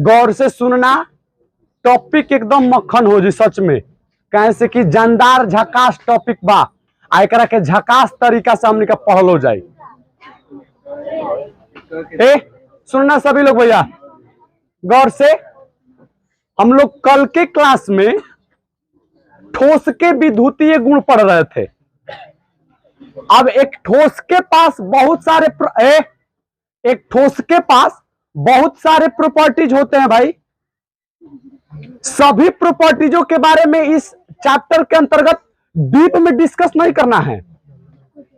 गौर से सुनना, टॉपिक एकदम मक्खन हो जी सच में, कैसे कि जानदार झकास टॉपिक बा, आ एकरा के झकास तरीका से हमने का पढ़ल हो जाए। सुनना सभी लोग भैया गौर से, हम लोग कल के क्लास में ठोस के विद्युतीय गुण पढ़ रहे थे। अब एक ठोस के पास बहुत सारे प्रॉपर्टीज होते हैं भाई। सभी प्रॉपर्टीजों के बारे में इस चैप्टर के अंतर्गत डीप में डिस्कस नहीं करना है,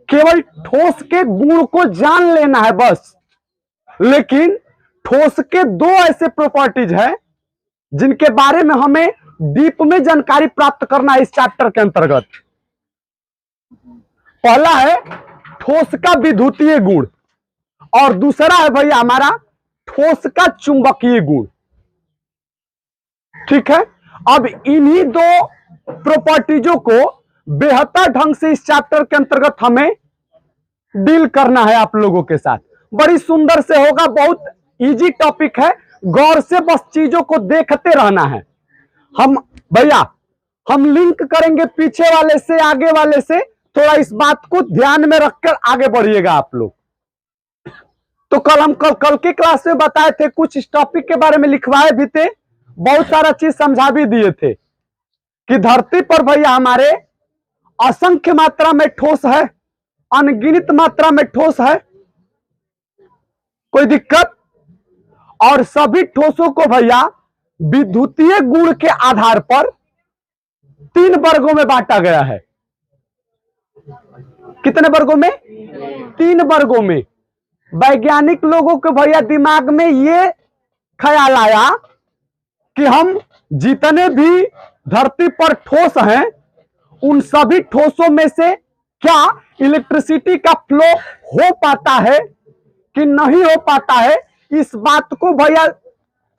केवल ठोस के गुण को जान लेना है बस। लेकिन ठोस के दो ऐसे प्रॉपर्टीज हैं जिनके बारे में हमें डीप में जानकारी प्राप्त करना है इस चैप्टर के अंतर्गत। पहला है ठोस का विद्युतीय गुण और दूसरा है भैया हमारा ठोस का चुंबकीय गुण। ठीक है, अब इन्हीं दो प्रॉपर्टीजों को बेहतर ढंग से इस चैप्टर के अंतर्गत हमें डील करना है आप लोगों के साथ। बड़ी सुंदर से होगा, बहुत इजी टॉपिक है, गौर से बस चीजों को देखते रहना है। हम लिंक करेंगे पीछे वाले से आगे वाले से, थोड़ा इस बात को ध्यान में रखकर आगे बढ़िएगा आप लोग। तो कल के क्लास में बताए थे, कुछ इस टॉपिक के बारे में लिखवाए भी थे, बहुत सारा चीज समझा भी दिए थे कि धरती पर भैया हमारे असंख्य मात्रा में ठोस है, अनगिनत मात्रा में ठोस है, कोई दिक्कत। और सभी ठोसों को भैया विद्युतीय गुण के आधार पर 3 वर्गों में बांटा गया है। कितने वर्गों में? 3 वर्गों में। वैज्ञानिक लोगों के भैया दिमाग में ये ख्याल आया कि हम जितने भी धरती पर ठोस हैं उन सभी ठोसों में से क्या इलेक्ट्रिसिटी का फ्लो हो पाता है कि नहीं हो पाता है, इस बात को भैया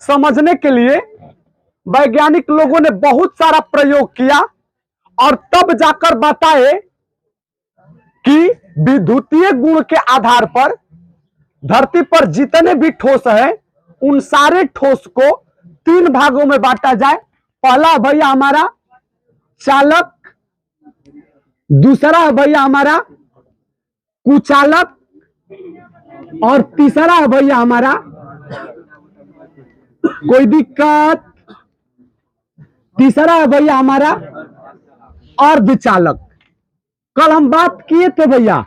समझने के लिए वैज्ञानिक लोगों ने बहुत सारा प्रयोग किया और तब जाकर बताए कि विद्युतीय गुण के आधार पर धरती पर जितने भी ठोस हैं उन सारे ठोस को 3 भागों में बांटा जाए। पहला भैया हमारा चालक, दूसरा है भैया हमारा कुचालक और तीसरा है भैया हमारा, कोई दिक्कत, तीसरा है भैया हमारा अर्धचालक। कल हम बात किए थे भैया,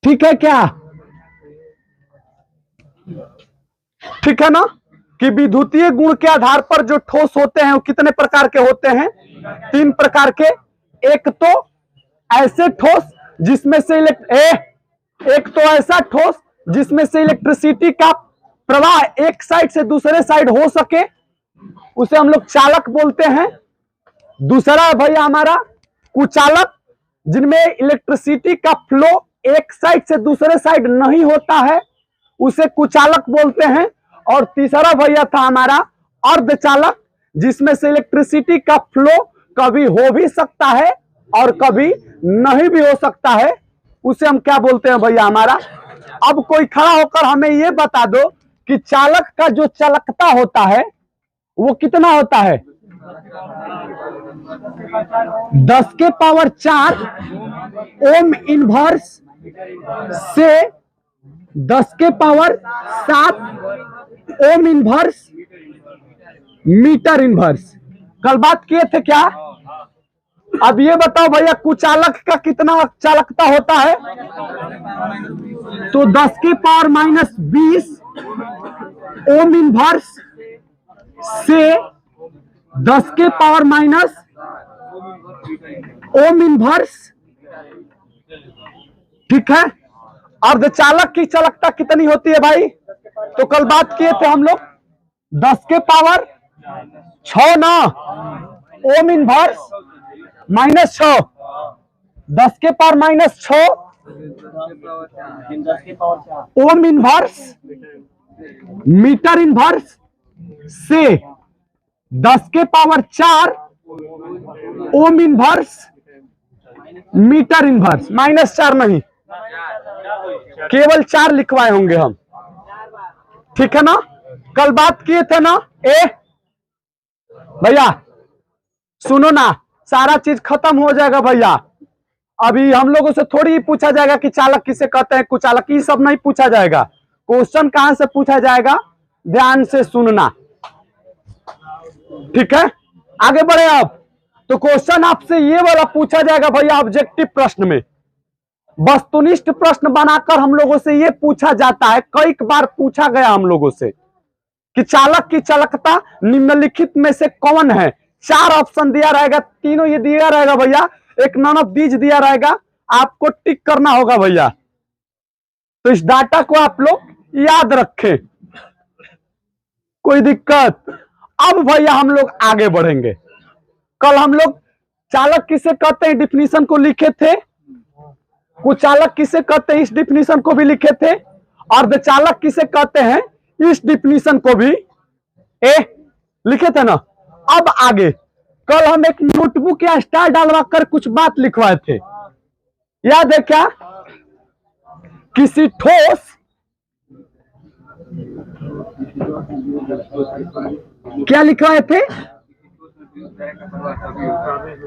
ठीक है क्या? ठीक है ना, कि विद्युतीय गुण के आधार पर जो ठोस होते हैं वो कितने प्रकार के होते हैं? 3 प्रकार के। एक तो ऐसे ठोस जिसमें से एक तो ऐसा ठोस जिसमें से इलेक्ट्रिसिटी का प्रवाह एक साइड से दूसरे साइड हो सके, उसे हम लोग चालक बोलते हैं। दूसरा है भैया हमारा कुचालक, जिनमें इलेक्ट्रिसिटी का फ्लो एक साइड से दूसरे साइड नहीं होता है, उसे कुचालक बोलते हैं। और तीसरा भैया था हमारा अर्धचालक, जिसमें से इलेक्ट्रिसिटी का फ्लो कभी हो भी सकता है और कभी नहीं भी हो सकता है, उसे हम क्या बोलते हैं भैया हमारा। अब कोई खड़ा होकर हमें यह बता दो कि चालक का जो चालकता होता है वो कितना होता है? 10 के पावर 4 ओम इनवर्स से 10 के power 7 ohm inverse metre inverse. कल बात किए थे क्या? अब ये बताओ भैया कुचालक का कितना चालकता होता है? तो 10 के पावर -20 ओम इनवर्स से 10 के पावर माइनस ओम इनवर्स। ठीक है, अर्धचालक की चालकता कितनी होती है भाई? तो कल बात किए थे हम लोग 10 के पावर 6 ना, ओम इनवर्स -6, 10 के power -6 ohm inverse metre inverse से 10 के power 4 ohm inverse metre inverse. -4 नहीं, केवल 4 लिखवाए होंगे हम। ठीक है ना, कल बात किए थे ना। भैया सुनो ना, सारा चीज खत्म हो जाएगा भैया। अभी हम लोगों से थोड़ी पूछा जाएगा कि चालक किसे कहते हैं, कुचालक, ये सब नहीं पूछा जाएगा। क्वेश्चन कहां से पूछा जाएगा, ध्यान से सुनना, ठीक है। आगे बढ़े अब। तो क्वेश्चन आपसे ये वाला पूछा जाएगा भैया ऑब्जेक्टिव प्रश्न में। वस्तुनिष्ठ प्रश्न बनाकर हम लोगों से ये पूछा जाता है, कई बार पूछा गया हम लोगों से कि चालक की चालकता निम्नलिखित में से कौन है। 4 ऑप्शन दिया रहेगा, तीनों ये दिया रहेगा भैया, एक नन ऑफ दीज दिया रहेगा, आपको टिक करना होगा भैया। तो इस डाटा को आप लोग याद रखें, कोई दिक्कत। अब भैया हम लोग आगे बढ़ेंगे। कल हम लोग चालक किसे कहते हैं डिफिनीशन को लिखे थे, कुचालक किसे कहते हैं इस डिफिनीशन को भी लिखे थे, अर्धचालक किसे कहते हैं इस डिफिनीशन को भी लिखे थे ना। अब आगे कल हम एक नोटबुक या स्टार डालवा कर कुछ बात लिखवाए थे, याद है क्या। किसी ठोस क्या लिखवाए थे,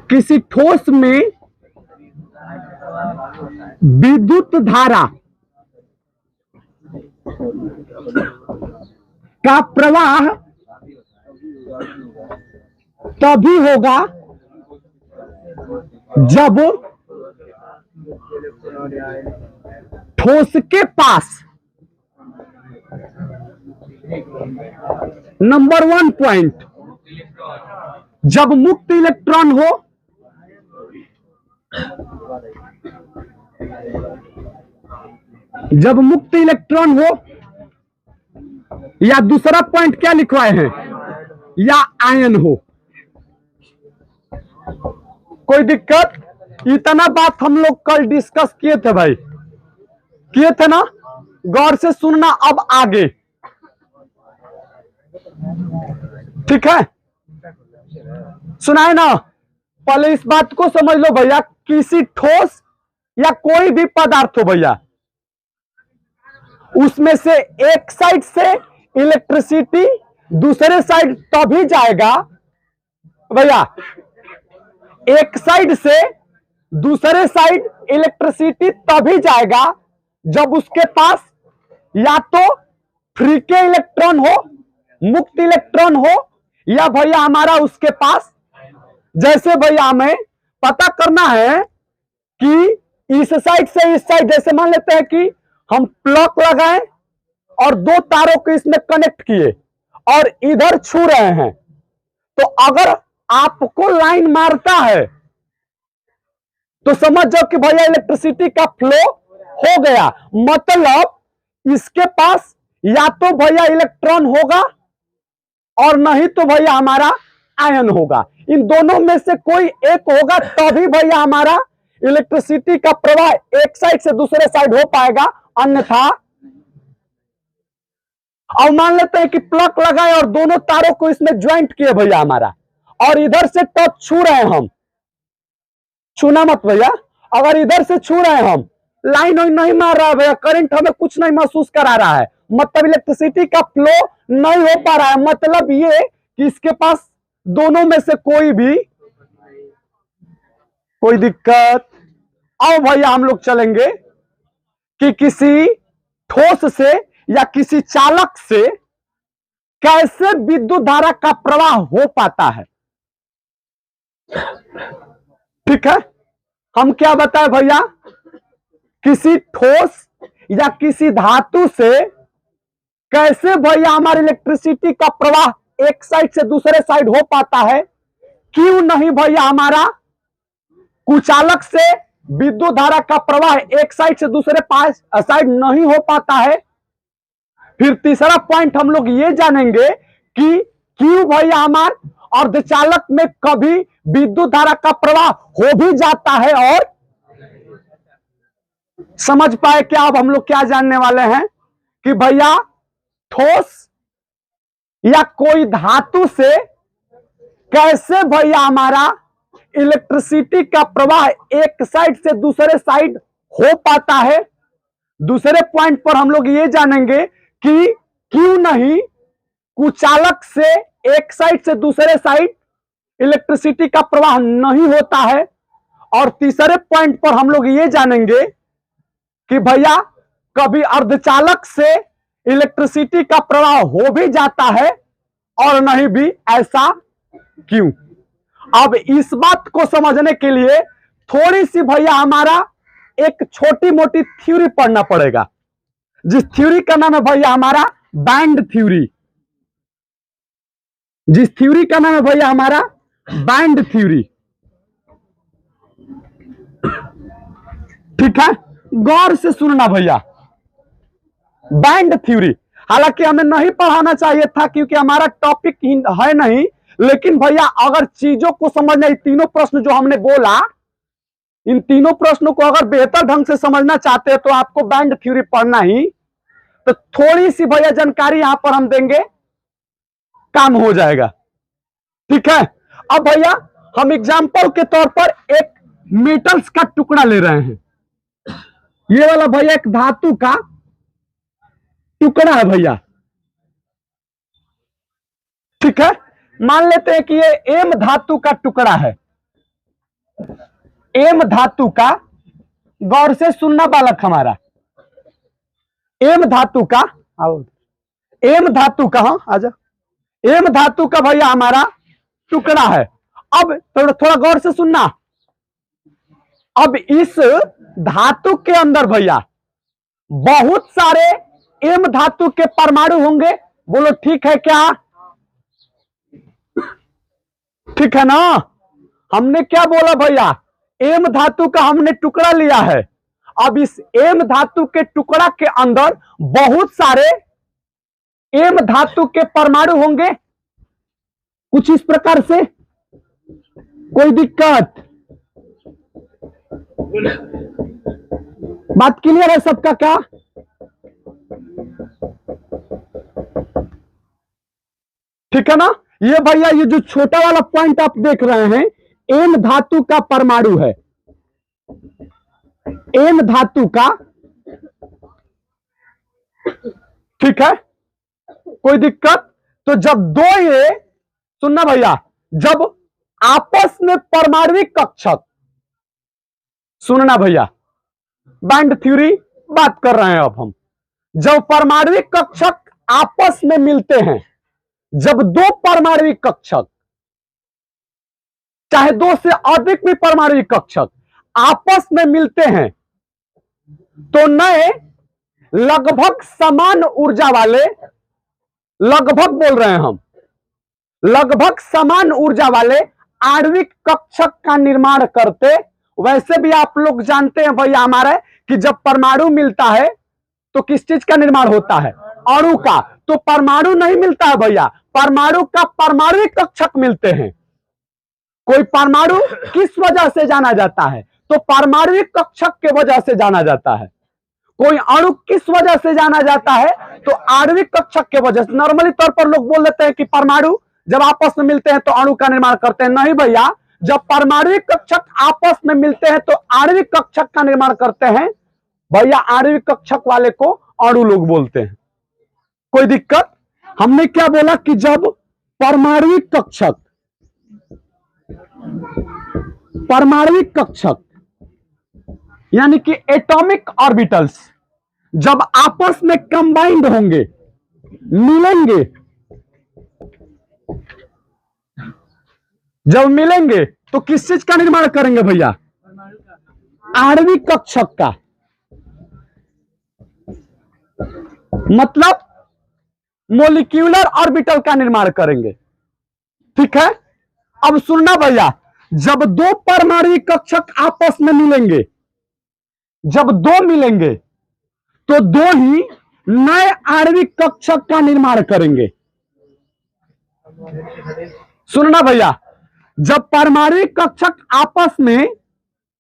किसी ठोस में विद्युत धारा का प्रवाह तभी होगा जब ठोस के पास नंबर 1 पॉइंट, जब मुक्त इलेक्ट्रॉन हो, जब मुक्त इलेक्ट्रॉन हो, या दूसरा पॉइंट क्या लिखवाए हैं, या आयन हो। कोई दिक्कत। इतना बात हम लोग कल डिस्कस किए थे भाई, किए थे ना, गौर से सुनना। अब आगे ठीक है, सुनाए ना, पहले इस बात को समझ लो भैया। किसी ठोस या कोई भी पदार्थ हो भैया, उसमें से एक साइड से इलेक्ट्रिसिटी दूसरे साइड तभी जाएगा भैया, एक साइड से दूसरे साइड इलेक्ट्रिसिटी तभी जाएगा जब उसके पास या तो फ्री के इलेक्ट्रॉन हो, मुक्त इलेक्ट्रॉन हो, या भैया हमारा उसके पास, जैसे भैया हमें पता करना है कि इस साइड से इस साइड, जैसे मान लेते हैं कि हम प्लग लगाएं और 2 तारों को इसमें कनेक्ट किए और इधर छू रहे हैं, तो अगर आपको लाइन मारता है तो समझ जाओ कि भैया इलेक्ट्रिसिटी का फ्लो हो गया, मतलब इसके पास या तो भैया इलेक्ट्रॉन होगा और नहीं तो भैया हमारा आयन होगा। इन दोनों में से कोई एक होगा तभी भैया हमारा इलेक्ट्रिसिटी का प्रवाह एक साइड से दूसरे साइड हो पाएगा, अन्यथा। और मान लेते हैं कि प्लग लगाए और दोनों तारों को इसमें ज्वाइंट किए भैया हमारा, और इधर से टच छू रहे हैं हम, छूना मत भैया, अगर इधर से छू रहे हैं हम, लाइन नहीं मार रहा है भैया, करंट हमें कुछ नहीं महसूस करा रहा है, मतलब इलेक्ट्रिसिटी का फ्लो नहीं हो पा रहा है, मतलब ये कि इसके पास दोनों में से कोई भी, कोई दिक्कत। आओ भैया हम लोग चलेंगे कि किसी ठोस से या किसी चालक से कैसे विद्युत धारा का प्रवाह हो पाता है। ठीक है, हम क्या बताएं भैया, किसी ठोस या किसी धातु से कैसे भैया हमारी इलेक्ट्रिसिटी का प्रवाह एक साइड से दूसरे साइड हो पाता है। क्यों नहीं भैया हमारा कुचालक से विद्युत धारा का प्रवाह एक साइड से दूसरे साइड नहीं हो पाता है। फिर तीसरा पॉइंट हम लोग ये जानेंगे कि क्यों भैया हमारे अर्धचालक में कभी विद्युत धारा का प्रवाह हो भी जाता है। और समझ पाए क्या अब हम लोग क्या जानने वाले हैं कि भैया ठोस या कोई धातु से कैसे भैया हमारा इलेक्ट्रिसिटी का प्रवाह एक साइड से दूसरे साइड हो पाता है। दूसरे पॉइंट पर हम लोग ये जानेंगे कि क्यों नहीं कुचालक से एक साइड से दूसरे साइड इलेक्ट्रिसिटी का प्रवाह नहीं होता है। और तीसरे पॉइंट पर हम लोग ये जानेंगे कि भैया कभी अर्धचालक से इलेक्ट्रिसिटी का प्रवाह हो भी जाता है और नहीं भी, ऐसा क्यों। अब इस बात को समझने के लिए थोड़ी सी भैया हमारा एक छोटी मोटी थ्योरी पढ़ना पड़ेगा, जिस थ्योरी का नाम है भैया हमारा बैंड थ्योरी। जिस थ्योरी का नाम है भैया हमारा बैंड थ्योरी। ठीक है, गौर से सुनना भैया। बैंड थ्योरी हालांकि हमें नहीं पढ़ाना चाहिए था क्योंकि हमारा टॉपिक है नहीं, लेकिन भैया अगर चीजों को समझना, तीनों प्रश्न जो हमने बोला, इन तीनों प्रश्नों को अगर बेहतर ढंग से समझना चाहते हैं तो आपको बैंड थ्योरी पढ़ना ही। तो थोड़ी सी भैया जानकारी यहां पर हम देंगे, काम हो जाएगा। ठीक है, अब भैया हम एग्जाम्पल के तौर पर एक मेटल्स का टुकड़ा ले रहे हैं। ये वाला भैया एक धातु का टुकड़ा है भैया। ठीक है, मान लेते हैं कि ये एम धातु का टुकड़ा है। एम धातु का, गौर से सुनना बालक हमारा, एम धातु का, एम धातु का, हाँ आजा, एम धातु का भैया हमारा टुकड़ा है। अब थोड़ा गौर से सुनना। अब इस धातु के अंदर भैया बहुत सारे एम धातु के परमाणु होंगे। बोलो ठीक है क्या? ठीक है ना? हमने क्या बोला भैया, एम धातु का हमने टुकड़ा लिया है। अब इस एम धातु के टुकड़ा के अंदर बहुत सारे एम धातु के परमाणु होंगे, कुछ इस प्रकार से। कोई दिक्कत? बात क्लियर है सबका क्या? ठीक है ना? ये भैया ये जो छोटा वाला पॉइंट आप देख रहे हैं, एम धातु का परमाणु है। एम धातु का, ठीक है, कोई दिक्कत? तो जब दो ये, सुनना भैया, जब आपस में परमाणविक कक्षक, सुनना भैया, बैंड थ्योरी बात कर रहे हैं अब हम। जब परमाणविक कक्षक आपस में मिलते हैं, जब दो परमाणविक कक्षक, चाहे दो से अधिक भी परमाणविक कक्षक आपस में मिलते हैं, तो नए लगभग समान ऊर्जा वाले, लगभग बोल रहे हैं हम, लगभग समान ऊर्जा वाले आणविक कक्षक का निर्माण करते। वैसे भी आप लोग जानते हैं भैया हमारे कि जब परमाणु मिलता है तो किस चीज का निर्माण होता है? अणु का। तो परमाणु नहीं मिलता है भैया, परमाणु का परमाणुविक कक्षक मिलते हैं। कोई परमाणु किस वजह से जाना जाता है? तो परमाणुविक कक्षक के वजह से जाना जाता है। कोई अणु किस वजह से जाना जाता है? तो आणविक कक्षक के वजह से। नॉर्मली तौर पर लोग बोल देते हैं कि परमाणु जब आपस में मिलते हैं तो अणु का निर्माण करते हैं। नहीं भैया, जब परमाणुविक कक्षक आपस में मिलते हैं तो आणविक कक्षक का निर्माण करते हैं। भैया आणविक कक्षक वाले को अणु लोग बोलते हैं। कोई दिक्कत? हमने क्या बोला कि जब परमाणुविक कक्षक, परमाणुविक कक्षक यानी कि एटॉमिक ऑर्बिटल्स जब आपस में कंबाइंड होंगे, मिलेंगे, जब मिलेंगे तो किस चीज का निर्माण करेंगे भैया? आणविक कक्षक का, मतलब मोलिक्यूलर ऑर्बिटल का निर्माण करेंगे। ठीक है, अब सुनना भैया, जब दो परमाणुविक कक्षक आपस में मिलेंगे, जब दो मिलेंगे तो दो ही नए आणविक कक्षक का निर्माण करेंगे। सुनना भैया, जब परमाणुविक कक्षक आपस में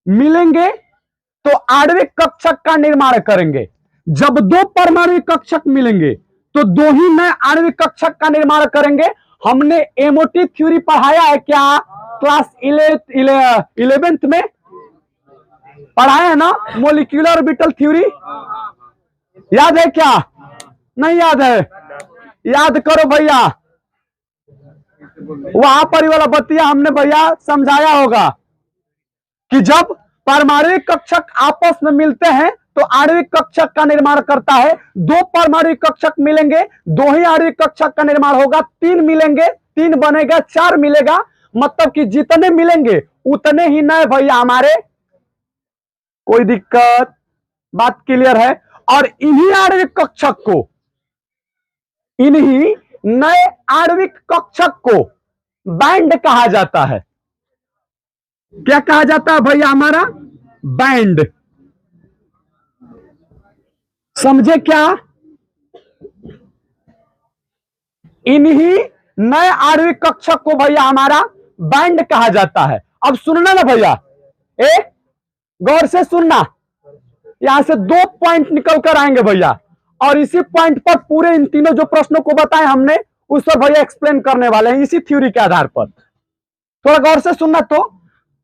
मिलेंगे तो आणविक कक्षक का निर्माण करेंगे। जब दो परमाणुविक कक्षक मिलेंगे तो दो ही नए आणविक कक्षक का निर्माण करेंगे। हमने एमओटी थ्योरी पढ़ाया है क्या? क्लास 11th में पढ़ाया है ना, मोलिक्यूलर ऑर्बिटल थ्योरी। याद है क्या? नहीं याद है? याद करो भैया, वहां पर वाला बतिया हमने भैया समझाया होगा कि जब परमाणविक कक्षक आपस में मिलते हैं तो आणविक कक्षक का निर्माण करता है। दो परमाणविक कक्षक मिलेंगे, दो ही आणविक कक्षक का निर्माण होगा। तीन मिलेंगे, तीन बनेगा, चार मिलेगा, मतलब कि जितने मिलेंगे उतने ही नए भैया हमारे। कोई दिक्कत? बात क्लियर है। और इन्हीं आणविक कक्षक को, इन्हीं नए आणविक कक्षक को बैंड कहा जाता है। क्या कहा जाता है भैया हमारा? बैंड। समझे क्या? इन्हीं नए आणविक कक्षक को भैया हमारा बैंड कहा जाता है। अब सुनना ना भैया, गौर से सुनना, यहां से दो पॉइंट निकल कर आएंगे भैया, और इसी पॉइंट पर पूरे इन तीनों जो प्रश्नों को बताए हमने उस पर भैया एक्सप्लेन करने वाले हैं इसी थ्योरी के आधार पर। थोड़ा गौर से सुनना। तो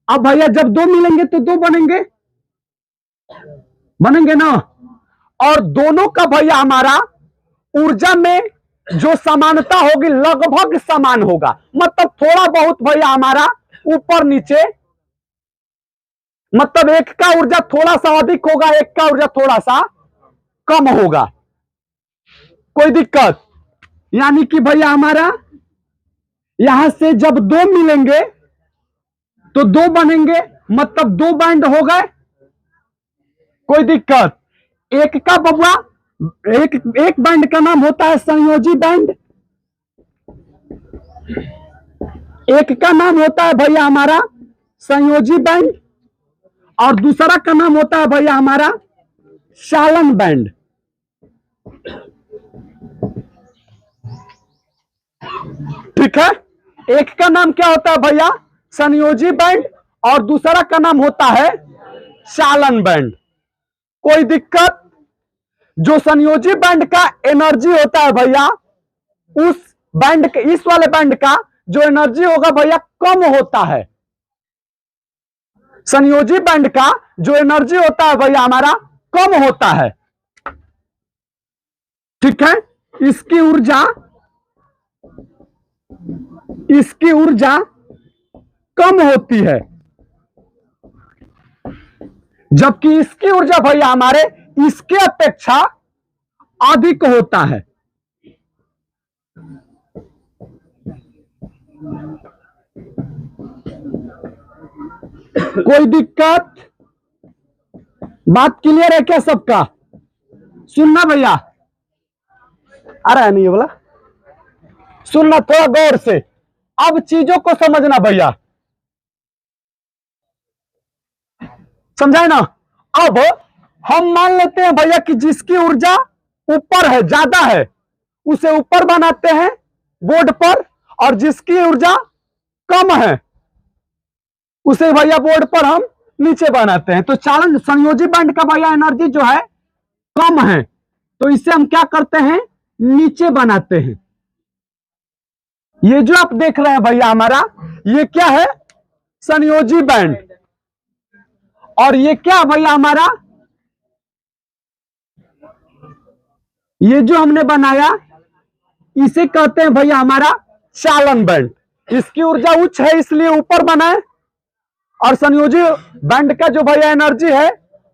अब भैया जब दो मिलेंगे तो दो बनेंगे, बनेंगे ना। और दोनों का भैया हमारा ऊर्जा में जो समानता होगी लगभग समान होगा, मतलब थोड़ा बहुत भैया हमारा ऊपर नीचे, मतलब एक का ऊर्जा थोड़ा सा अधिक होगा, एक का ऊर्जा थोड़ा सा कम होगा। कोई दिक्कत? यानी कि भैया हमारा यहां से जब दो मिलेंगे तो दो बनेंगे, मतलब दो बैंड हो गए। कोई दिक्कत? एक का बबुआ, एक बैंड का नाम होता है संयोजी बैंड, एक का नाम होता है भैया हमारा संयोजी बैंड, और दूसरा का नाम होता है भैया हमारा चालन बैंड। ठीक है? एक का नाम क्या होता है भैया? संयोजी बैंड, और दूसरा का नाम होता है चालन बैंड। कोई दिक्कत? जो संयोजी बैंड का एनर्जी होता है भैया, उस बैंड के, इस वाले बैंड का जो एनर्जी होगा भैया कम होता है। संयोजी बैंड का जो एनर्जी होता है भैया हमारा कम होता है। ठीक है? इसकी ऊर्जा कम होती है, जबकि इसकी ऊर्जा भैया हमारे इसके अपेक्षा अधिक होता है। कोई दिक्कत? बात क्लियर है क्या सबका? सुनना भैया, आ रहा है नहीं ये बोला? सुनना थोड़ा गौर से, अब चीजों को समझना भैया, समझाए ना। अब हम मान लेते हैं भैया कि जिसकी ऊर्जा ऊपर है, ज्यादा है, उसे ऊपर बनाते हैं बोर्ड पर, और जिसकी ऊर्जा कम है उसे भैया बोर्ड पर हम नीचे बनाते हैं। तो चालन संयोजी बैंड का भैया एनर्जी जो है कम है, तो इसे हम क्या करते हैं? नीचे बनाते हैं। ये जो आप देख रहे हैं भैया हमारा, ये क्या है? संयोजी बैंड। और ये क्या भैया हमारा? ये जो हमने बनाया इसे कहते हैं भैया हमारा चालन बैंड। इसकी ऊर्जा उच्च है इसलिए ऊपर बनाए, और संयोजी बैंड का जो भैया एनर्जी है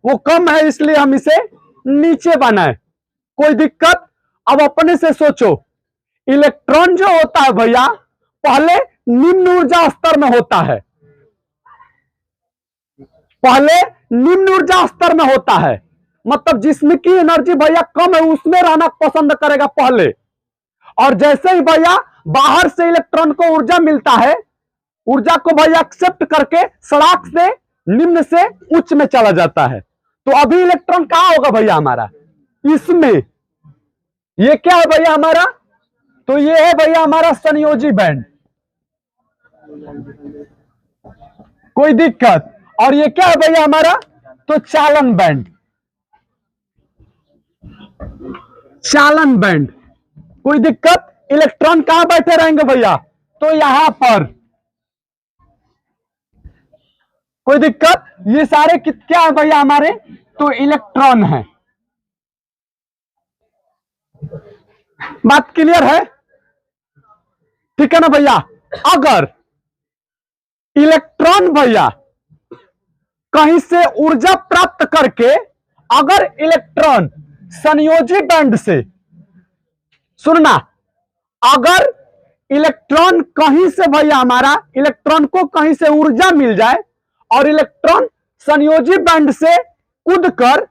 वो कम है इसलिए हम इसे नीचे बनाए। कोई दिक्कत? अब अपने से सोचो, इलेक्ट्रॉन जो होता है भैया पहले निम्न ऊर्जा स्तर में होता है, पहले निम्न ऊर्जा स्तर में होता है, मतलब जिसमें की एनर्जी भैया कम है उसमें रहना पसंद करेगा पहले। और जैसे ही भैया बाहर से इलेक्ट्रॉन को ऊर्जा मिलता है, ऊर्जा को भैया एक्सेप्ट करके सड़क से निम्न से उच्च में चला जाता है। तो अभी इलेक्ट्रॉन कहां होगा भैया हमारा? इसमें। ये क्या है भैया हमारा? तो ये है भैया हमारा संयोजी बैंड। कोई दिक्कत? और ये क्या है भैया हमारा? तो चालन बैंड। चालन बैंड। कोई दिक्कत? इलेक्ट्रॉन कहां बैठे रहेंगे भैया? तो यहां पर। कोई दिक्कत? ये सारे क्या है भैया हमारे? तो इलेक्ट्रॉन है। बात क्लियर है? ठीक है ना भैया? अगर इलेक्ट्रॉन भैया कहीं से ऊर्जा प्राप्त करके, अगर इलेक्ट्रॉन संयोजी बैंड से, सुनना, अगर इलेक्ट्रॉन कहीं से भैया हमारा इलेक्ट्रॉन को कहीं से ऊर्जा मिल जाए और इलेक्ट्रॉन संयोजी बैंड से कूदकर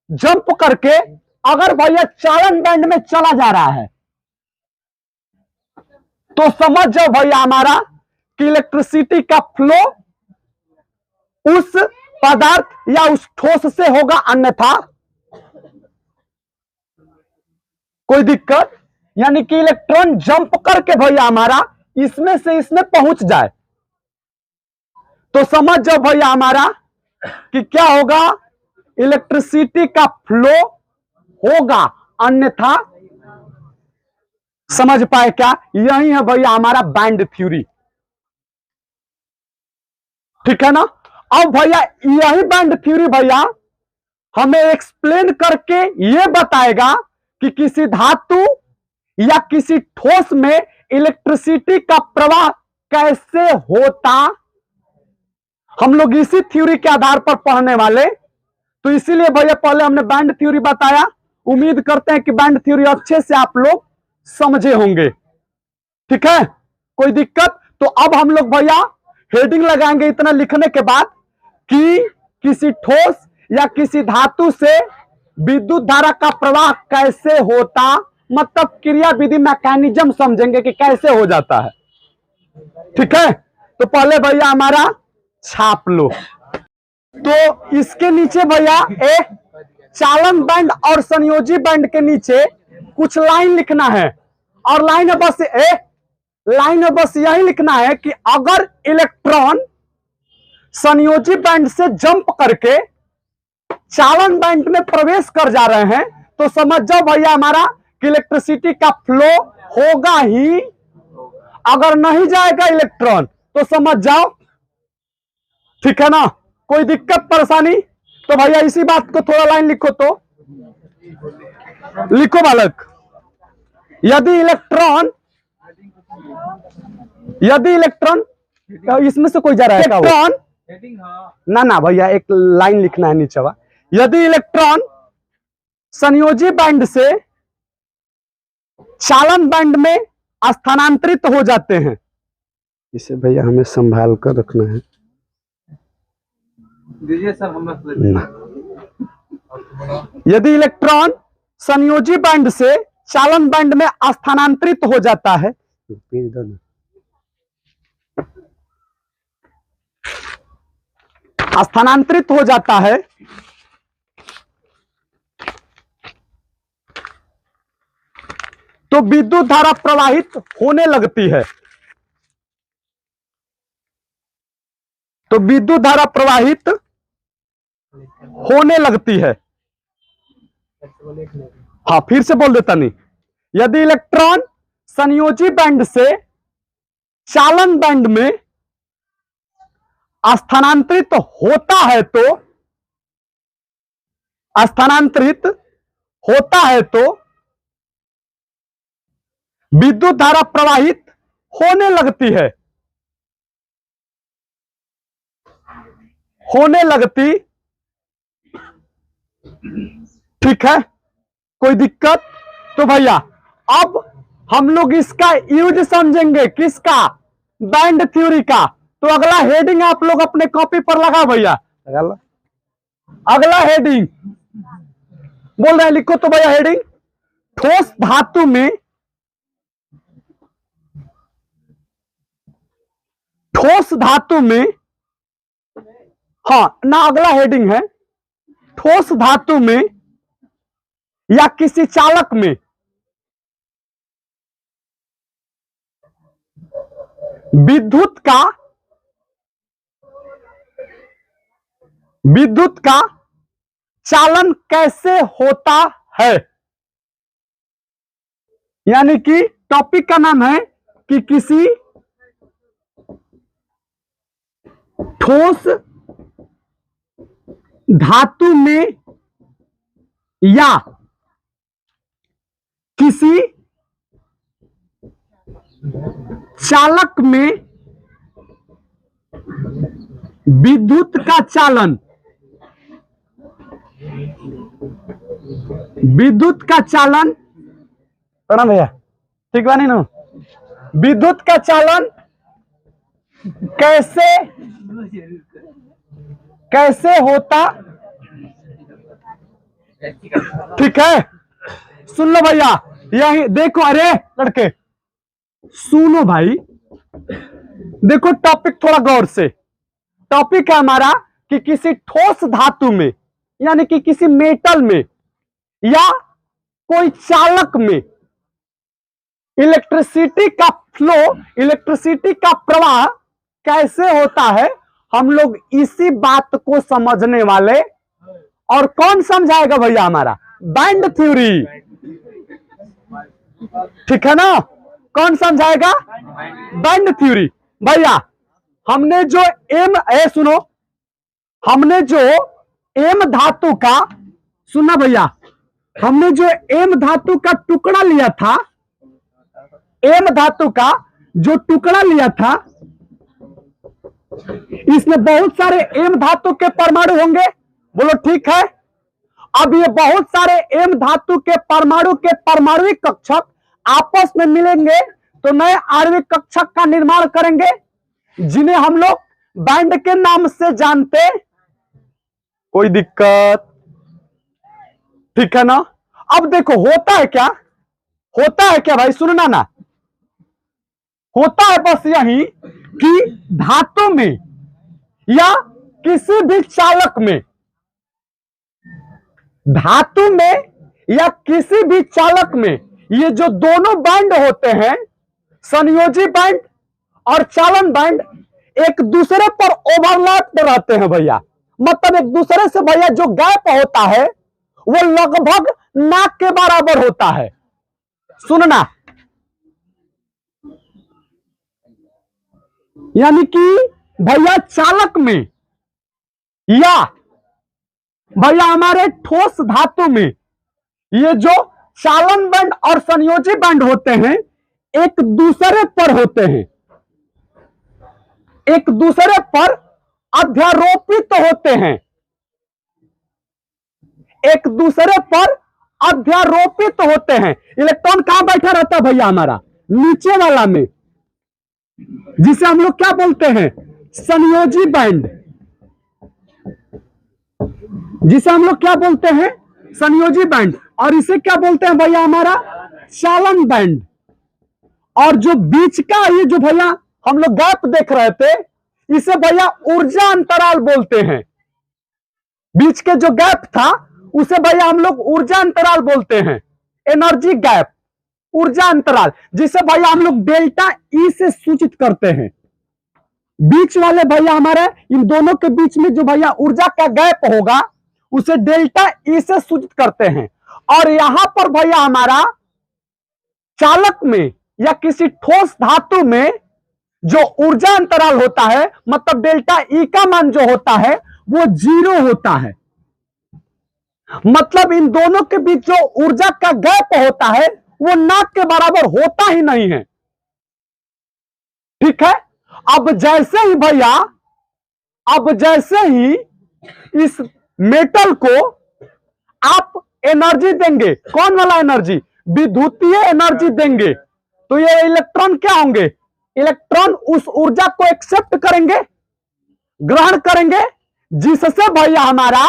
जंप करके अगर भैया चालन बैंड में चला जा रहा है, तो समझ जाओ भैया हमारा कि इलेक्ट्रिसिटी का फ्लो उस पदार्थ या उस ठोस से होगा, अन्यथा कोई दिक्कत, यानी कि इलेक्ट्रॉन जंप करके भैया हमारा इसमें से इसमें पहुंच जाए, तो समझ जाओ भैया हमारा कि क्या होगा, इलेक्ट्रिसिटी का फ्लो होगा, अन्यथा समझ पाए क्या? यही है भैया हमारा बैंड थ्योरी। ठीक है ना? अब भैया यही बैंड थ्योरी भैया हमें एक्सप्लेन करके यह बताएगा कि किसी धातु या किसी ठोस में इलेक्ट्रिसिटी का प्रवाह कैसे होता। हम लोग इसी थ्योरी के आधार पर पढ़ने वाले, तो इसीलिए भैया पहले हमने बैंड थ्योरी बताया। उम्मीद करते हैं कि बैंड थ्योरी अच्छे से आप लोग समझे होंगे। ठीक है, कोई दिक्कत? तो अब हम लोग भैया हेडिंग लगाएंगे इतना लिखने के बाद कि किसी ठोस या किसी धातु से विद्युत धारा का प्रवाह कैसे होता, मतलब क्रिया विधि मैकेनिज्म समझेंगे कि कैसे हो जाता है। ठीक है, तो पहले भैया हमारा छाप लो। तो इसके नीचे भैया एक चालन बैंड और संयोजी बैंड के नीचे कुछ लाइन लिखना है, और लाइन है बस यही लिखना है कि अगर इलेक्ट्रॉन संयोजी बैंड से जंप करके चालन बैंड में प्रवेश कर जा रहे हैं, तो समझ जाओ भैया हमारा कि इलेक्ट्रिसिटी का फ्लो होगा ही। अगर नहीं जाएगा इलेक्ट्रॉन तो समझ जाओ, ठीक है ना? कोई दिक्कत परेशानी? तो भैया इसी बात को थोड़ा लाइन लिखो, तो लिखो बालक, यदि इलेक्ट्रॉन इसमें से कोई जा रहा है इलेक्ट्रॉन, ना भैया एक लाइन लिखना है नीचे। यदि इलेक्ट्रॉन संयोजी बैंड से चालन बैंड में स्थानांतरित हो जाते हैं, इसे भैया हमें संभाल कर रखना है। दीजिए सर, यदि इलेक्ट्रॉन संयोजी बैंड से चालन बैंड में स्थानांतरित हो जाता है, स्थानांतरित हो जाता है, तो विद्युत धारा प्रवाहित होने लगती है। तो विद्युत धारा प्रवाहित होने लगती है। हाँ, फिर से बोल देता नहीं। यदि इलेक्ट्रॉन संयोजी बैंड से चालन बैंड में स्थानांतरित होता है तो विद्युत धारा प्रवाहित होने लगती है। ठीक है, कोई दिक्कत? तो भैया अब हम लोग इसका यूज समझेंगे, किसका? बैंड थ्योरी का। तो अगला हेडिंग आप लोग अपने कॉपी पर लगा भैया, अगला हेडिंग बोल रहे हैं, लिखो तो भैया हेडिंग, ठोस धातु में, हाँ ना, अगला हेडिंग है ठोस धातु में या किसी चालक में विद्युत का चालन कैसे होता है। यानी कि टॉपिक का नाम है कि किसी ठोस धातु में या किसी चालक में विद्युत का चालन, विद्युत का चालन, प्रणाम भैया, ठीक बानी ना? विद्युत का चालन कैसे कैसे होता, ठीक है? सुन लो भैया, यही देखो, अरे लड़के सुनो भाई, देखो टॉपिक थोड़ा गौर से। टॉपिक है हमारा कि किसी ठोस धातु में, यानी कि किसी मेटल में या कोई चालक में इलेक्ट्रिसिटी का फ्लो, इलेक्ट्रिसिटी का प्रवाह कैसे होता है, हम लोग इसी बात को समझने वाले। और कौन समझाएगा भैया? हमारा बैंड थ्योरी, ठीक है ना? कौन समझाएगा? Band theory. भैया हमने जो सुनो, हमने जो एम धातु का, सुना भैया, हमने जो एम धातु का टुकड़ा लिया था, एम धातु का जो टुकड़ा लिया था, इसमें बहुत सारे एम धातु के परमाणु होंगे, बोलो ठीक है? अब ये बहुत सारे एम धातु के परमाणु परमाणुविक कक्षक आपस में मिलेंगे तो नए आणविक कक्षक का निर्माण करेंगे, जिन्हें हम लोग बैंड के नाम से जानते। कोई दिक्कत? ठीक है ना? अब देखो होता है क्या, होता है क्या भाई, सुनना ना, होता है बस यही कि धातु में या किसी भी चालक में, धातु में या किसी भी चालक में ये जो दोनों बैंड होते हैं, संयोजी बैंड और चालन बैंड, एक दूसरे पर ओवरलैप रहते हैं भैया। मतलब एक दूसरे से भैया जो गैप होता है वो लगभग नाक के बराबर होता है। सुनना, यानी कि भैया चालक में या भैया हमारे ठोस धातु में ये जो चालन बैंड और संयोजी बैंड होते हैं एक दूसरे पर होते हैं, एक दूसरे पर अध्यारोपित होते हैं, एक दूसरे पर अध्यारोपित होते हैं। इलेक्ट्रॉन कहां बैठा रहता है भैया? हमारा नीचे वाला में, जिसे हम लोग क्या बोलते हैं? संयोजी बैंड, जिसे हम लोग क्या बोलते हैं? संयोजी बैंड। और इसे क्या बोलते हैं भैया? हमारा चालन बैंड। और जो बीच का ये जो भैया हम लोग गैप देख रहे थे, इसे भैया ऊर्जा अंतराल बोलते हैं। बीच के जो गैप था उसे भैया हम लोग ऊर्जा अंतराल बोलते हैं, एनर्जी गैप, ऊर्जा अंतराल, जिसे भैया हम लोग डेल्टा ई से सूचित करते हैं। बीच वाले भैया हमारे इन दोनों के बीच में जो भैया ऊर्जा का गैप होगा उसे डेल्टा ई से सूचित करते हैं। और यहां पर भैया हमारा चालक में या किसी ठोस धातु में जो ऊर्जा अंतराल होता है, मतलब डेल्टा ई का मान जो होता है वो 0 होता है। मतलब इन दोनों के बीच जो ऊर्जा का गैप होता है वो नाक के बराबर होता ही नहीं है। ठीक है? अब जैसे ही भैया, अब जैसे ही इस मेटल को आप एनर्जी देंगे, कौन वाला एनर्जी? विद्युतीय एनर्जी देंगे, तो ये इलेक्ट्रॉन क्या होंगे? इलेक्ट्रॉन उस ऊर्जा को एक्सेप्ट करेंगे, ग्रहण करेंगे, जिससे भैया हमारा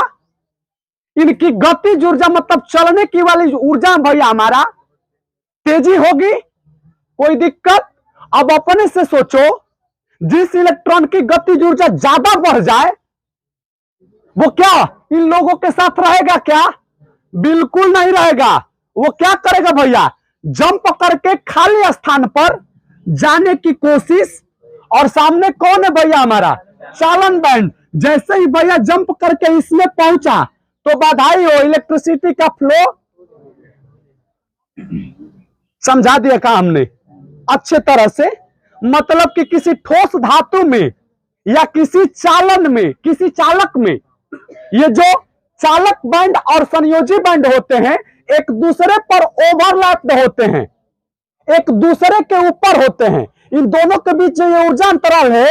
इनकी गतिज ऊर्जा, मतलब चलने की वाली ऊर्जा भैया हमारा तेजी होगी। कोई दिक्कत? अब अपने से सोचो, जिस इलेक्ट्रॉन की गतिज ऊर्जा ज्यादा बढ़ जाए वो क्या इन लोगों के साथ रहेगा? क्या? बिल्कुल नहीं रहेगा। वो क्या करेगा भैया? जंप करके खाली स्थान पर जाने की कोशिश। और सामने कौन है भैया? हमारा चालन बैंड। जैसे ही भैया जंप करके इसमें पहुंचा तो बधाई हो, इलेक्ट्रिसिटी का फ्लो समझा दिया का हमने अच्छे तरह से। मतलब कि किसी ठोस धातु में या किसी चालन में, किसी चालक में ये जो चालक बैंड और संयोजी बैंड होते हैं एक दूसरे पर ओवरलैप्ड होते हैं, एक दूसरे के ऊपर होते हैं। इन दोनों के बीच जो ये ऊर्जा अंतराल है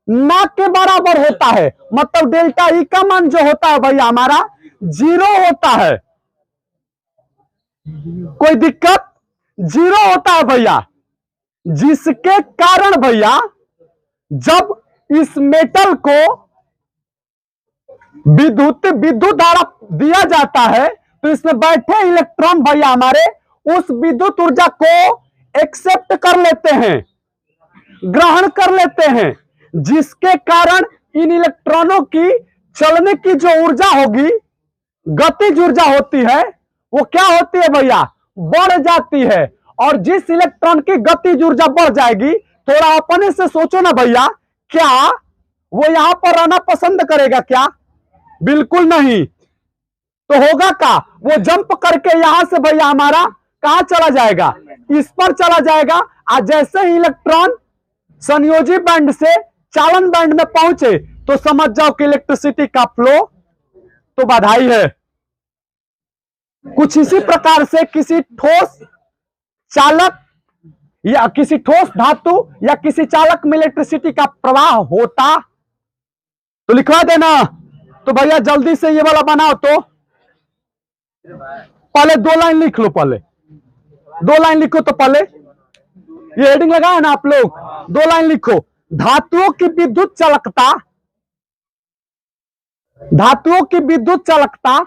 ना के बराबर होता है, मतलब डेल्टा ई का मान जो होता है भैया हमारा 0 होता है। कोई दिक्कत? 0 होता है भैया, जिसके कारण भैया जब इस मेटल को विद्युत धारा दिया जाता है तो इसमें बैठे इलेक्ट्रॉन भैया हमारे उस विद्युत ऊर्जा को एक्सेप्ट कर लेते हैं, ग्रहण कर लेते हैं, जिसके कारण इन इलेक्ट्रॉनों की चलने की जो ऊर्जा होगी, गतिज ऊर्जा होती है, वो क्या होती है भैया? बढ़ जाती है। और जिस इलेक्ट्रॉन की गतिज ऊर्जा बढ़ जाएगी, थोड़ा अपने से सोचो ना भैया, क्या वो यहां पर रहना पसंद करेगा क्या? बिल्कुल नहीं। तो होगा क्या? वो जंप करके यहां से भैया हमारा कहां चला जाएगा? इस पर चला जाएगा। आज जैसे ही इलेक्ट्रॉन संयोजी बैंड से चालन बैंड में पहुंचे तो समझ जाओ कि इलेक्ट्रिसिटी का फ्लो तो बधाई है। कुछ इसी प्रकार से किसी ठोस चालक या किसी ठोस धातु या किसी चालक में इलेक्ट्रिसिटी का प्रवाह होता तो लिखवा देना। तो भैया जल्दी से ये वाला बनाओ। तो पहले 2 लाइन लिख लो, पहले 2 लाइन लिखो। तो पहले ये हेडिंग लगाए ना आप लोग, 2 लाइन लिखो। धातुओं की विद्युत चालकता, धातुओं की विद्युत चालकता,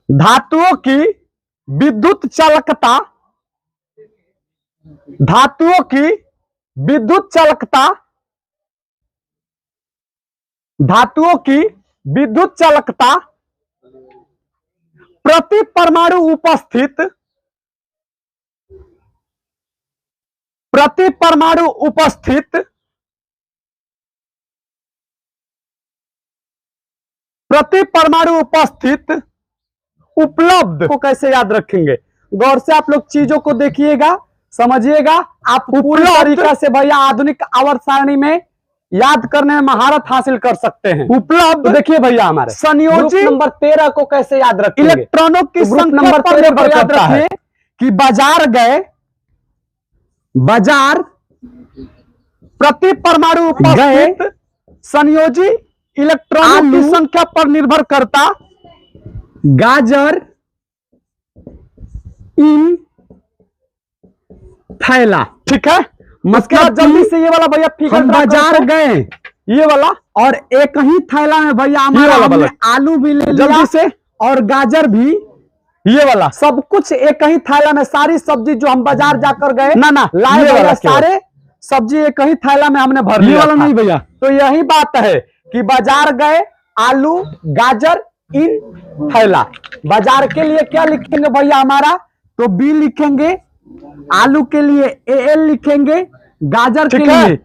धातुओं की विद्युत चालकता, धातुओं की विद्युत चालकता, धातुओं की विद्युत चालकता प्रति परमाणु उपस्थित, प्रति परमाणु उपस्थित, प्रति परमाणु उपस्थित उपलब्ध को कैसे याद रखेंगे? गौर से आप लोग चीजों को देखिएगा, समझिएगा। आप पूरी तरीका से भैया आधुनिक आवर्त सारणी में याद करने में महारत हासिल कर सकते हैं। उपलब्ध देखिए भैया हमारे संयोजी नंबर 13 को कैसे याद रखेंगे? इलेक्ट्रॉनों की संख्या नंबर 13 पर याद रखिए कि बाजार गए, बाजार प्रति परमाणु उपस्थित संयोजी इलेक्ट्रॉनों की संख्या पर निर्भर करता। गाजर इन थैला, ठीक है। मतलब जल्दी से ये वाला भैया फिगर बाजार गए, ये वाला, और एक ही थैला में भैया हमारा आलू भी ले लिया जल्दी से, और गाजर भी, ये वाला सब कुछ एक ही थैला में। सारी सब्जी जो हम बाजार जाकर गए ना लाए वाला सारे सब्जी एक ही थैला में हमने भर लिया वाला नहीं भैया। तो यही बात है कि बाजार गए, आलू, गाजर इन थैला। बाजार के लिए क्या लिखेंगे भैया हमारा? तो बी लिखेंगे, आलू के लिए AL लिखेंगे, गाजर के लिए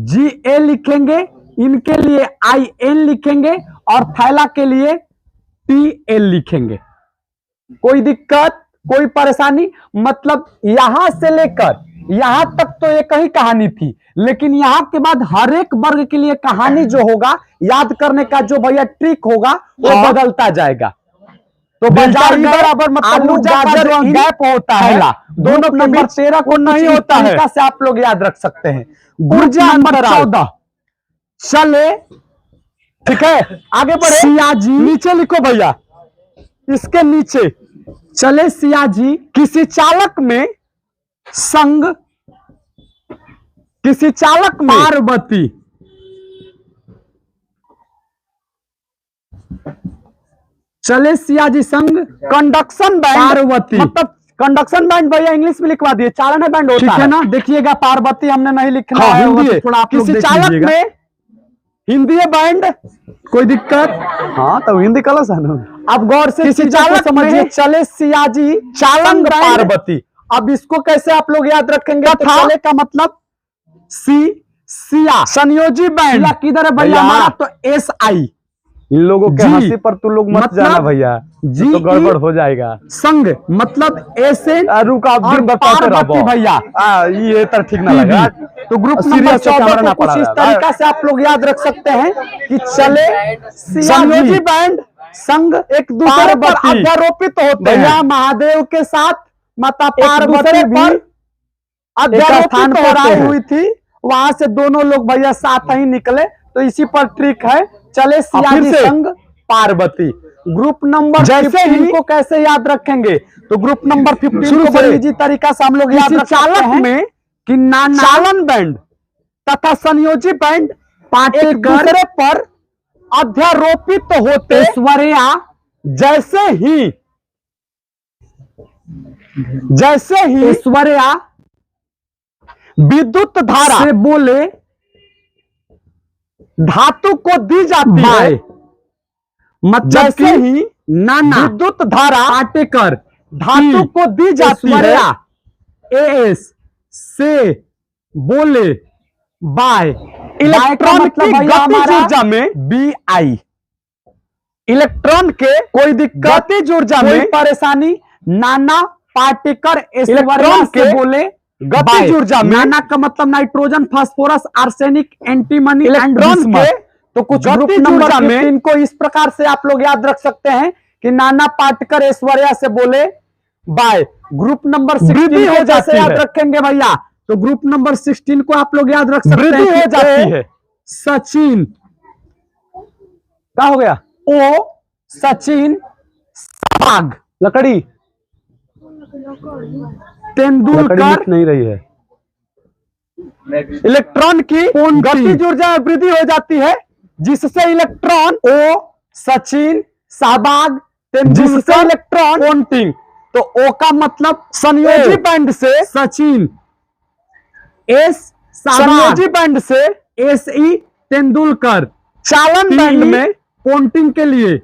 GA लिखेंगे, इनके लिए IN लिखेंगे, और थैला के लिए TL लिखेंगे। कोई दिक्कत, कोई परेशानी? मतलब यहां से लेकर यहां तक तो एक ही कहानी थी, लेकिन यहां के बाद हर एक वर्ग के लिए कहानी जो होगा, याद करने का जो भैया ट्रिक होगा, वो बदलता जाएगा। तो बाजार बराबर मतलब आलू गाजर गैप होता है, दोनों नंबर 13 को नहीं होता है। से आप लोग याद रख सकते हैं। ऊर्जा नंबर 14 चले, ठीक है। आगे बढ़े। सियाजी नीचे लिखो भैया, इसके नीचे चले सियाजी किसी चालक में संग, किसी चालक में पार्वती, चले सियाजी संग कंडक्शन बैंड पार्वती, मतलब कंडक्शन बैंड भैया इंग्लिश में लिखवा दिए, चालन बैंड होता है ना। देखिएगा पार्वती हमने नहीं लिखना है, हिंदी थोड़ा किसी चालक में हिंदी बैंड, कोई दिक्कत? हाँ तो हिंदी कलश है ना। अब गौर से किसी चालक समझिए, चले सियाजी चालन पार्वती। अब इसको कैसे आप लोग याद रखेंगे? तो चले का मतलब सिया, संयोजी बैंड किधर है भैया हमारा? तो SI। इन लोगों के हंसी पर तू लोग मत जाना भैया, जी तो गड़बड़ हो जाएगा। संग मतलब ऐसे रुका पार्वती भैया, ये तो ठीक ना लगा। तो ग्रुप नंबर 14 को कुछ इस तरीका से आप लोग याद रख सकते हैं कि चले संयोजी बैंड संग एक दूसरे पर अध्यारोपित होते हैं। महादेव के साथ माता पार्वती भी अध्यारोपित होती हुई थी, वहां से दोनों लोग भैया साथ ही निकले। तो इसी पर ट्रिक है, चले सिया जी संग पार्वती। ग्रुप नंबर 15 को कैसे याद रखेंगे? तो ग्रुप नंबर 15 को बड़े इजी तरीका से हम लोग याद रख सकते हैं में कि नाना चालन बैंड तथा संयोजी बैंड एक दूसरे पर अध्यारोपित होते ऐश्वर्या जैसे ही ऐश्वर्या विद्युत धारा से बोले धातु को दी जाती है, मतलब जैसे ही नाना विद्युत धारा पाटेकर धातु को दी जाती है, एस से बोले बाय इलेक्ट्रॉन की गतिज ऊर्जा में बी आई। इलेक्ट्रॉन के कोई दिक्कत गतिज ऊर्जा में परेशानी, नाना पार्टिकल ऐश्वर्या से बोले गतिज ऊर्जा में। नाना का मतलब nitrogen, phosphorus, arsenic, antimony, electron के। तो कुछ ग्रुप नंबर में इनको इस प्रकार से आप लोग याद रख सकते हैं कि नाना पार्टिकल ऐश्वर्या से बोले बाय। ग्रुप नंबर 16 हो जैसे याद रखेंगे भैया, तो ग्रुप नंबर 16 को आप लोग याद रख सकते हैं हो जाती है सचिन, क्या हो गया? ओ सचिन सहवाग लकड़ी तेंदुलकर नहीं रही है। इलेक्ट्रॉन की गतिज ऊर्जा में वृद्धि हो जाती है, जिससे इलेक्ट्रॉन ओ सचिन सहवाग जिससे इलेक्ट्रॉन पॉइंटिंग। तो ओ का मतलब संयोजी बैंड से सचिन, एस संयोजी बैंड से एस ई तेंदुलकर, चालन बैंड में पॉइंटिंग के लिए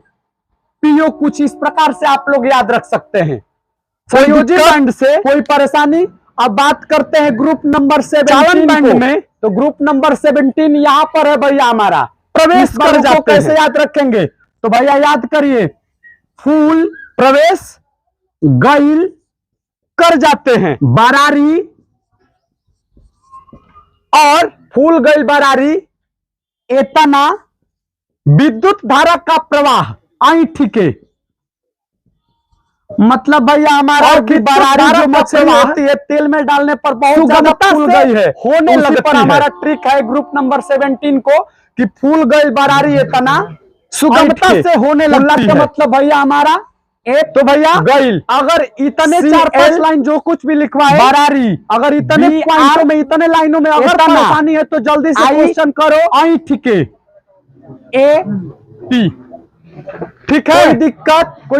पीओ। कुछ इस प्रकार से आप लोग याद रख सकते हैं संयोजी बैंड से। कोई परेशानी? अब बात करते हैं ग्रुप नंबर 17 बैंड में। तो ग्रुप नंबर 17 यहां पर है भैया हमारा, प्रवेश कर जाते हैं। कैसे याद रखेंगे? तो भैया याद करिए, फूल प्रवेश गैल कर जाते हैं बरारी, और फूल गैल बरारी एतना विद्युत धारा का प्रवाह ऐंठ के, मतलब भैया हमारा बरारी जो मछली होती है तेल में डालने पर बहुत ज्यादा फूल गई है होने लगती पर हमारा ट्रिक है ग्रुप नंबर 17 को कि फूल गई बरारी इतना सुगमता से होने लगती है। मतलब भैया हमारा एक तो भैया गईल, अगर इतने 4-5 लाइन जो कुछ भी लिखवाए बरारी, अगर इतने पॉइंटों में इतने लाइनों में अगर परेशानी है तो जल्दी से क्वेश्चन करो ऐंठ के ए टी। ठीक है, कोई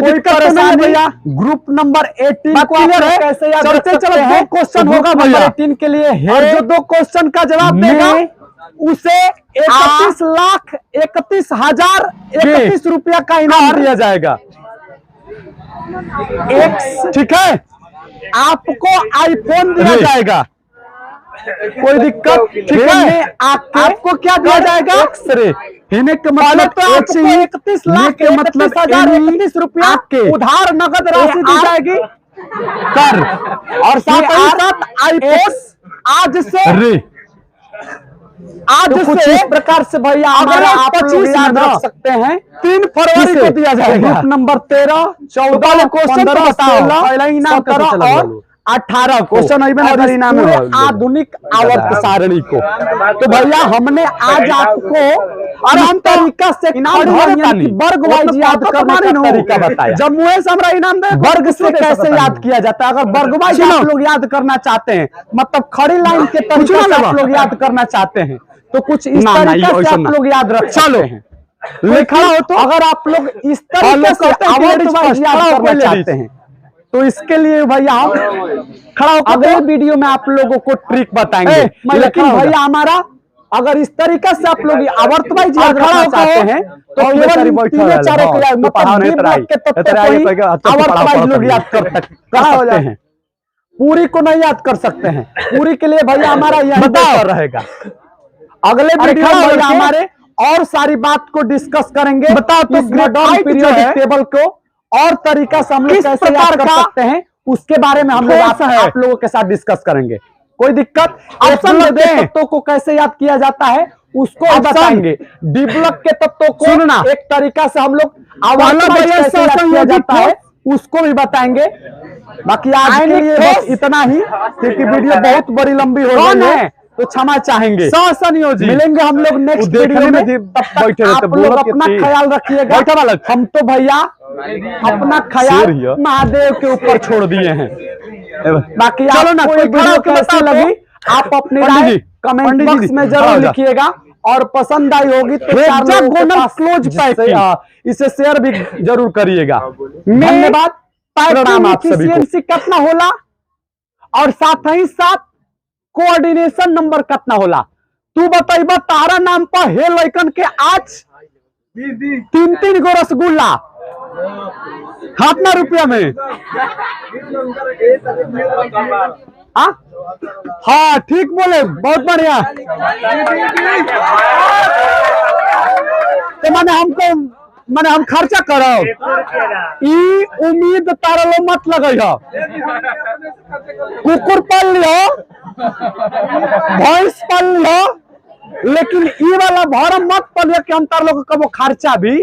दिक्कत नहीं है भैया। ग्रुप नंबर 18 को कैसे याद रख सकते हैं? 2 क्वेश्चन होगा भैया 18 के लिए है, जो 2 क्वेश्चन का जवाब देगा उसे 31,31,031 रुपया का इनाम दिया जाएगा। ठीक है, आपको आईफोन दिया जाएगा, कोई दिक्कत? ठीक है, आपको क्या दिया जाएगा? एक्सरे। कहने का मतलब तो आपको 31,31,031 रुपया उधार नगद राशि दी जाएगी कर, और साथ ही साथ आईफोन आज से इस प्रकार से भैया हमारा आप लोग याद रख सकते हैं 3 फरवरी को दिया जाएगा। ग्रुप नंबर 13, 14 क्वेश्चन तो बताओ, पहला इनाम करो और 18 क्वेश्चन इनाम है आधुनिक आवर्त सारणी को। तो भैया हमने आज आपको आराम तरीका से वर्ग वाइज याद करने का तरीका बताया। जम्मू से हमारा इनाम दे वर्ग से कैसे याद किया जाता है। अगर वर्ग वाइज आप लोग याद करना चाहते हैं, मतलब खड़ी लाइन के तरीके से आप लोग याद करना चाहते हैं, तो कुछ इस तरीके से आप लोग याद रख सकते हैं। लिखा हो तो अगर आप लोग इस तरीके से आवर्त वाइज याद करना चाहते हैं तो इसके लिए भैया हम खड़ा होकर अगले वीडियो में आप लोगों को ट्रिक बताएंगे। लेकिन भैया हमारा अगर इस तरीके से आप लोग आवर्त वाइज याद करना चाहते हैं तो केवल 3-4 के आवर्त वाइज लोग याद कर सकते हैं, पूरी को नहीं याद कर सकते हैं। पूरी के लिए भैया हमारा यही रहेगा। अगले वीडियो में भैया हमारे और सारी बात को डिस्कस करेंगे। बताओ तो पीरियोडिक टेबल को और तरीका से हम लोग कैसे याद कर सकते हैं उसके बारे में हम लोग आप लोगों के साथ डिस्कस करेंगे। कोई दिक्कत? ऑप्शन दे दें तत्वों को कैसे याद किया जाता है उसको बताएंगे। डी ब्लॉक के तत्वों को एक तरीका से हम लोग कैसे याद किया जाता है उसको भी बताएंगे। बाकी आज के लिए बस इतना ही, क्योंकि वीडियो बहुत बड़ी लंबी हो गई है, तो क्षमा चाहेंगे। मिलेंगे हम लोग नेक्स्ट वीडियो में। बैठे आप लोग अपना ख्याल रखिएगा। हम तो भैया अपना ख्याल महादेव के ऊपर छोड़ दिए हैं। बाकी चलो ना, कोई वीडियो कैसी लगी आप अपनी राय कमेंट बॉक्स में जरूर लिखिएगा, और पसंद आई होगी तो क्लोज पैक इसे शेयर भी जरूर करिएगा। धन्यवाद। प्रणाम आप सभी को। कितना होला और साथ ही साथ कोऑर्डिनेशन नंबर कितना होला तू बताइबा। तारा नाम पर हे लइकन के आज 3-3 गो रसगुल्ला कितना रुपया में। हाँ ठीक बोले, बहुत बढ़िया। तो माने हम खर्चा करो, ई उम्मीद तारा लो मत लगे। कुकुर पाल लियो, भैंस पाल लियो, लेकिन ई वाला भरम मत पालियो कि हम तार लोग कबो खर्चा भी।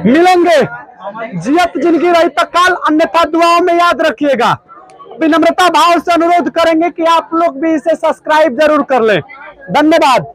मिलेंगे, जियत जिंदगी रही तो काल, अन्यथा दुआओं में याद रखिएगा। विनम्रता भाव से अनुरोध करेंगे कि आप लोग भी इसे सब्सक्राइब जरूर कर लें। धन्यवाद।